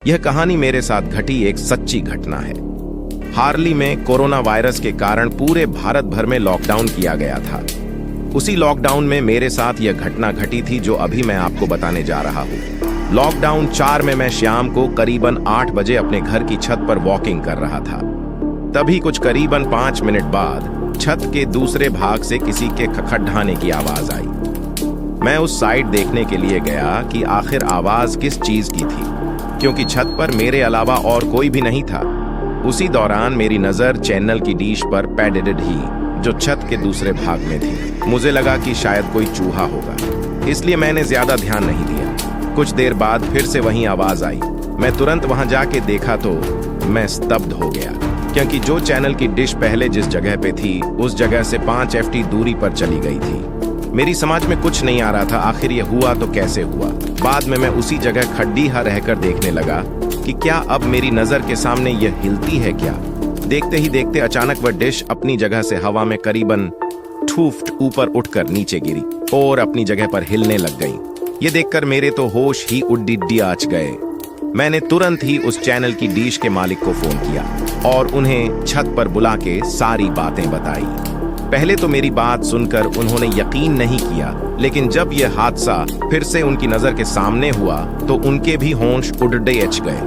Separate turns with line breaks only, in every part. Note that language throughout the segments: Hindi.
यह कहानी मेरे साथ घटी एक सच्ची घटना है। हार्ली में कोरोना वायरस के कारण पूरे भारत भर में लॉकडाउन किया गया था। उसी लॉकडाउन में मेरे साथ यह घटना घटी थी जो अभी मैं आपको बताने जा रहा हूँ। लॉकडाउन 4 में मैं शाम को करीबन 8 बजे अपने घर की छत पर वॉकिंग कर रहा था। तभी कुछ करीबन 5 मिनट बाद छत के दूसरे भाग से किसी के खटखटाने की आवाज आई। मैं उस साइड देखने के लिए गया कि आखिर आवाज किस चीज की थी, क्योंकि छत पर मेरे अलावा और कोई भी नहीं था। उसी दौरान मेरी नजर चैनल की डिश पर पैडेड ही, जो छत के दूसरे भाग में थी। मुझे लगा कि शायद कोई चूहा होगा, इसलिए मैंने ज्यादा ध्यान नहीं दिया। कुछ देर बाद फिर से वही आवाज आई। मैं तुरंत वहां जाके देखा तो मैं स्तब्ध हो गया, क्योंकि जो चैनल की डिश पहले जिस जगह पे थी उस जगह से 5 FT दूरी पर चली गई थी। मेरी समझ में कुछ नहीं आ रहा था आखिर ये हुआ तो कैसे हुआ। बाद में मैं उसी जगह खड्डीहा रहकर देखने लगा कि क्या अब मेरी नजर के सामने यह हिलती है क्या। देखते ही देखते अचानक वह डिश अपनी जगह से हवा में करीबन 2 फुट ऊपर उठकर नीचे गिरी और अपनी जगह पर हिलने लग गई। ये देखकर मेरे तो होश ही उड्डी आच गए। मैंने तुरंत ही उस चैनल की डिश के मालिक को फोन किया और उन्हें छत पर बुला के सारी बातें बताई। पहले तो मेरी बात सुनकर उन्होंने यकीन नहीं किया, लेकिन जब यह हादसा फिर से उनकी नजर के सामने हुआ तो उनके भी होश उड़े एच गए।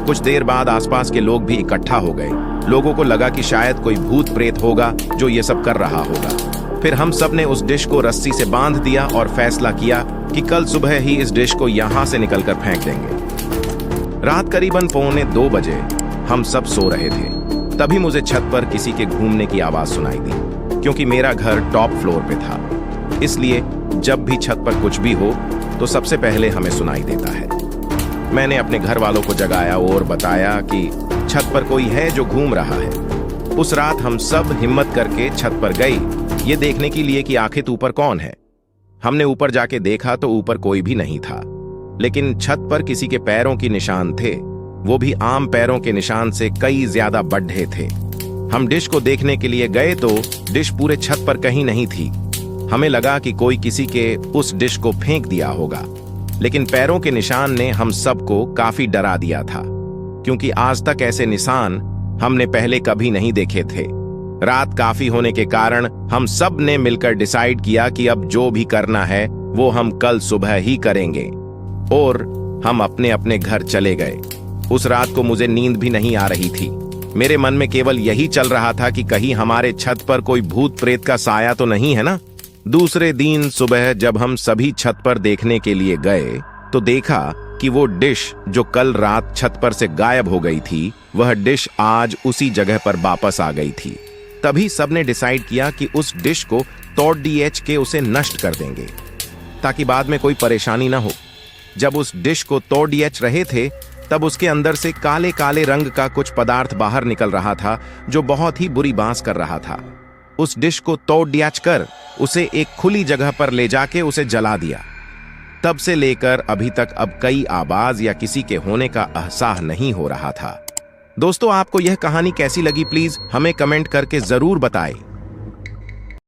कुछ देर बाद आसपास के लोग भी इकट्ठा हो गए। लोगों को लगा कि शायद कोई भूत प्रेत होगा जो ये सब कर रहा होगा। फिर हम सब ने उस डिश को रस्सी से बांध दिया और फैसला किया कि कल सुबह ही इस डिश को यहाँ से निकलकर फेंक देंगे। रात करीबन 1:45 बजे हम सब सो रहे थे। तभी मुझे छत पर किसी के घूमने की आवाज सुनाई दी, क्योंकि मेरा घर टॉप फ्लोर पे था। इसलिए जब भी छत पर कुछ भी हो तो सबसे पहले हमें सुनाई देता है। मैंने अपने घर वालों को जगाया और बताया कि छत पर कोई है जो घूम रहा है। उस रात हम सब हिम्मत करके छत पर गए, ये देखने के लिए कि आखिर ऊपर कौन है। हमने ऊपर जाके देखा तो ऊपर कोई भी नहीं था, लेकिन छत पर किसी के पैरों की निशान थे, वो भी आम पैरों के निशान से कई ज्यादा बढ़े थे। हम डिश को देखने के लिए गए तो डिश पूरे छत पर कहीं नहीं थी। हमें लगा कि कोई किसी के उस डिश को फेंक दिया होगा, लेकिन पैरों के निशान ने हम सबको काफी डरा दिया था, क्योंकि आज तक ऐसे निशान हमने पहले कभी नहीं देखे थे। रात काफी होने के कारण हम सब ने मिलकर डिसाइड किया कि अब जो भी करना है वो हम कल सुबह ही करेंगे, और हम अपने अपने घर चले गए। उस रात को मुझे नींद भी नहीं आ रही थी। मेरे मन में केवल यही चल रहा था कि कहीं हमारे छत पर कोई भूत प्रेत का साया तो नहीं है ना। दूसरे दिन सुबह जब हम सभी छत पर देखने के लिए गए तो देखा कि वो डिश जो कल रात छत पर से गायब हो गई थी, वह डिश आज उसी जगह पर वापस आ गई थी। तभी सबने डिसाइड किया कि उस डिश को तोड़ DH के उसे नष्ट कर देंगे, ताकि बाद में कोई परेशानी ना हो। जब उस डिश को तोड़ DH रहे थे तब उसके अंदर से काले काले रंग का कुछ पदार्थ बाहर निकल रहा था, जो बहुत ही बुरी बांस कर रहा था। उस डिश को तोड़ DH कर उसे एक खुली जगह पर ले जाके उसे जला दिया। तब से लेकर अभी तक अब कई आवाज या किसी के होने का एहसास नहीं हो रहा था। दोस्तों, आपको यह कहानी कैसी लगी प्लीज हमें कमेंट करके जरूर बताएं।